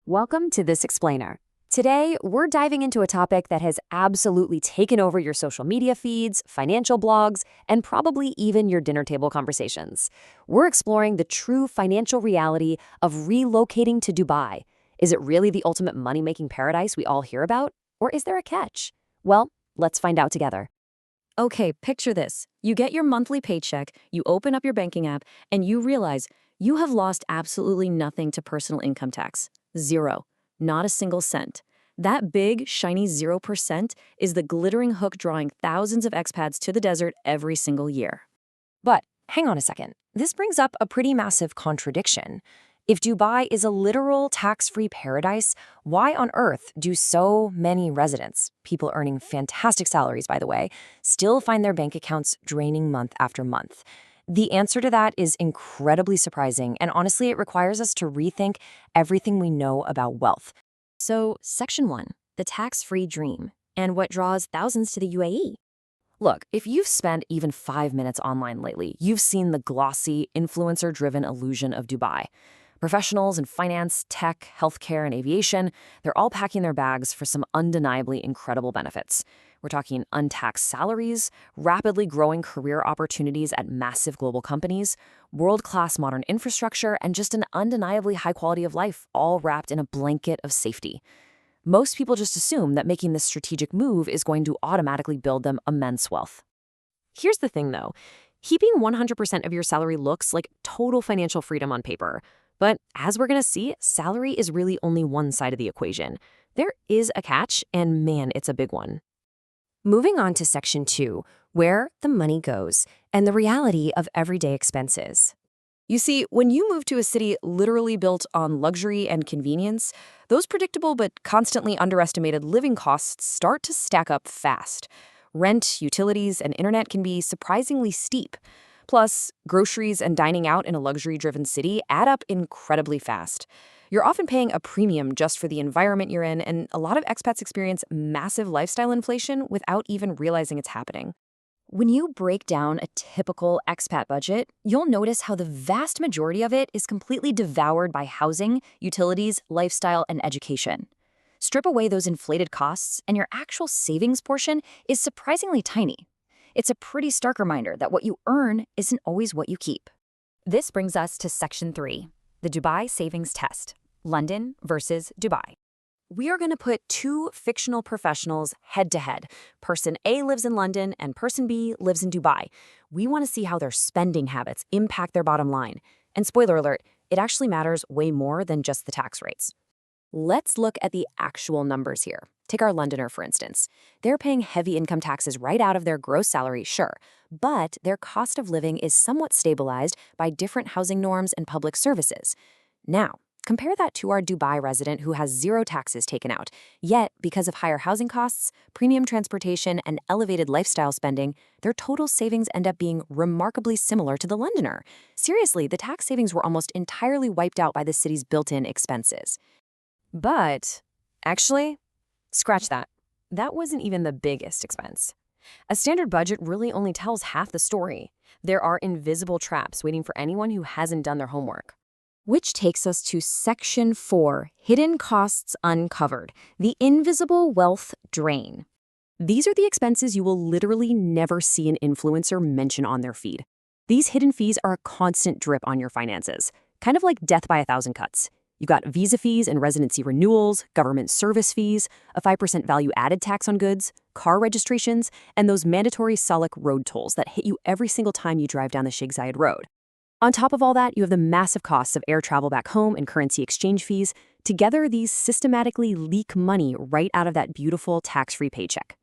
Welcome to This Explainer. Today, we're diving into a topic that has absolutely taken over your social media feeds, financial blogs, and probably even your dinner table conversations. We're exploring the true financial reality of relocating to Dubai. Is it really the ultimate money-making paradise we all hear about? Or is there a catch? Well, let's find out together. Okay, picture this. You get your monthly paycheck, you open up your banking app, and you realize you have lost absolutely nothing to personal income tax. Zero. Not a single cent. That big, shiny 0% is the glittering hook drawing thousands of expats to the desert every single year. But hang on a second. This brings up a pretty massive contradiction. If Dubai is a literal tax-free paradise, why on earth do so many residents, people earning fantastic salaries by the way, still find their bank accounts draining month after month? The answer to that is incredibly surprising, and honestly, it requires us to rethink everything we know about wealth. So, Section 1, the tax-free dream, and what draws thousands to the UAE. Look, if you've spent even 5 minutes online lately, you've seen the glossy, influencer-driven illusion of Dubai. Professionals in finance, tech, healthcare, and aviation, they're all packing their bags for some undeniably incredible benefits. We're talking untaxed salaries, rapidly growing career opportunities at massive global companies, world-class modern infrastructure, and just an undeniably high quality of life, all wrapped in a blanket of safety. Most people just assume that making this strategic move is going to automatically build them immense wealth. Here's the thing, though. Keeping 100% of your salary looks like total financial freedom on paper. But as we're going to see, salary is really only one side of the equation. There is a catch, and man, it's a big one. Moving on to Section 2, where the money goes, and the reality of everyday expenses. You see, when you move to a city literally built on luxury and convenience, those predictable but constantly underestimated living costs start to stack up fast. Rent, utilities, and internet can be surprisingly steep. Plus, groceries and dining out in a luxury-driven city add up incredibly fast. You're often paying a premium just for the environment you're in, and a lot of expats experience massive lifestyle inflation without even realizing it's happening. When you break down a typical expat budget, you'll notice how the vast majority of it is completely devoured by housing, utilities, lifestyle, and education. Strip away those inflated costs, and your actual savings portion is surprisingly tiny. It's a pretty stark reminder that what you earn isn't always what you keep. This brings us to Section 3, the Dubai Savings Test, London versus Dubai. We are going to put two fictional professionals head-to-head. Person A lives in London and person B lives in Dubai. We want to see how their spending habits impact their bottom line. And spoiler alert, it actually matters way more than just the tax rates. Let's look at the actual numbers here. Take our Londoner, for instance. They're paying heavy income taxes right out of their gross salary, sure, but their cost of living is somewhat stabilized by different housing norms and public services. Now, compare that to our Dubai resident who has zero taxes taken out. Yet, because of higher housing costs, premium transportation, and elevated lifestyle spending, their total savings end up being remarkably similar to the Londoner. Seriously, the tax savings were almost entirely wiped out by the city's built-in expenses. But, actually, scratch that. That wasn't even the biggest expense. A standard budget really only tells half the story. There are invisible traps waiting for anyone who hasn't done their homework. Which takes us to Section 4, Hidden Costs Uncovered, the invisible wealth drain. These are the expenses you will literally never see an influencer mention on their feed. These hidden fees are a constant drip on your finances, kind of like death by a thousand cuts. You've got visa fees and residency renewals, government service fees, a 5% value-added tax on goods, car registrations, and those mandatory SALIC road tolls that hit you every single time you drive down the Sheikh Zayed Road. On top of all that, you have the massive costs of air travel back home and currency exchange fees. Together, these systematically leak money right out of that beautiful tax-free paycheck.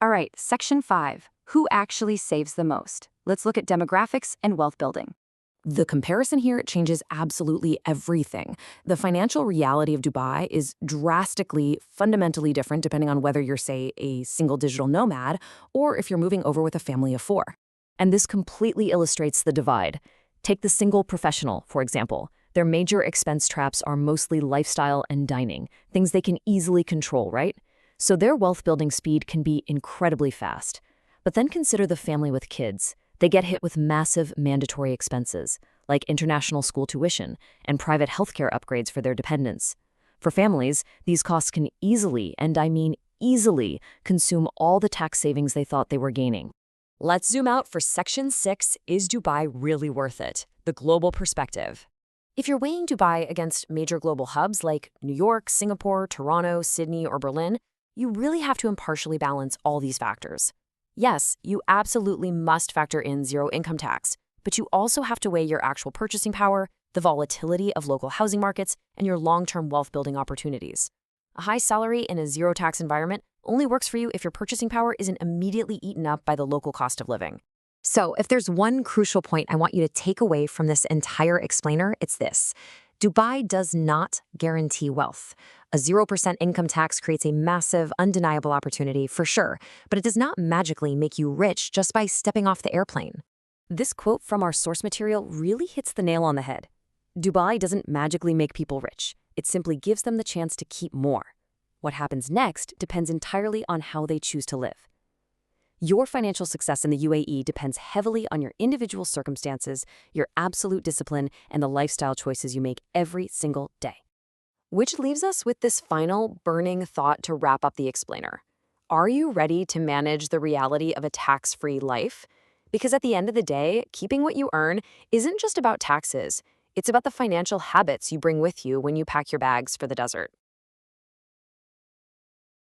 All right, Section 5. Who actually saves the most? Let's look at demographics and wealth building. The comparison here changes absolutely everything. The financial reality of Dubai is drastically, fundamentally different depending on whether you're, say, a single digital nomad or if you're moving over with a family of 4. And this completely illustrates the divide. Take the single professional, for example. Their major expense traps are mostly lifestyle and dining, things they can easily control, right? So their wealth-building speed can be incredibly fast. But then consider the family with kids. They get hit with massive mandatory expenses, like international school tuition and private healthcare upgrades for their dependents. For families, these costs can easily, and I mean easily, consume all the tax savings they thought they were gaining. Let's zoom out for Section 6, Is Dubai Really Worth It? The global perspective. If you're weighing Dubai against major global hubs like New York, Singapore, Toronto, Sydney, or Berlin, you really have to impartially balance all these factors. Yes, you absolutely must factor in zero income tax, but you also have to weigh your actual purchasing power, the volatility of local housing markets, and your long-term wealth-building opportunities. A high salary in a zero-tax environment only works for you if your purchasing power isn't immediately eaten up by the local cost of living. So, if there's one crucial point I want you to take away from this entire explainer, it's this. Dubai does not guarantee wealth. A 0% income tax creates a massive, undeniable opportunity for sure, but it does not magically make you rich just by stepping off the airplane. This quote from our source material really hits the nail on the head. Dubai doesn't magically make people rich. It simply gives them the chance to keep more. What happens next depends entirely on how they choose to live. Your financial success in the UAE depends heavily on your individual circumstances, your absolute discipline, and the lifestyle choices you make every single day. Which leaves us with this final burning thought to wrap up the explainer. Are you ready to manage the reality of a tax-free life? Because at the end of the day, keeping what you earn isn't just about taxes. It's about the financial habits you bring with you when you pack your bags for the desert.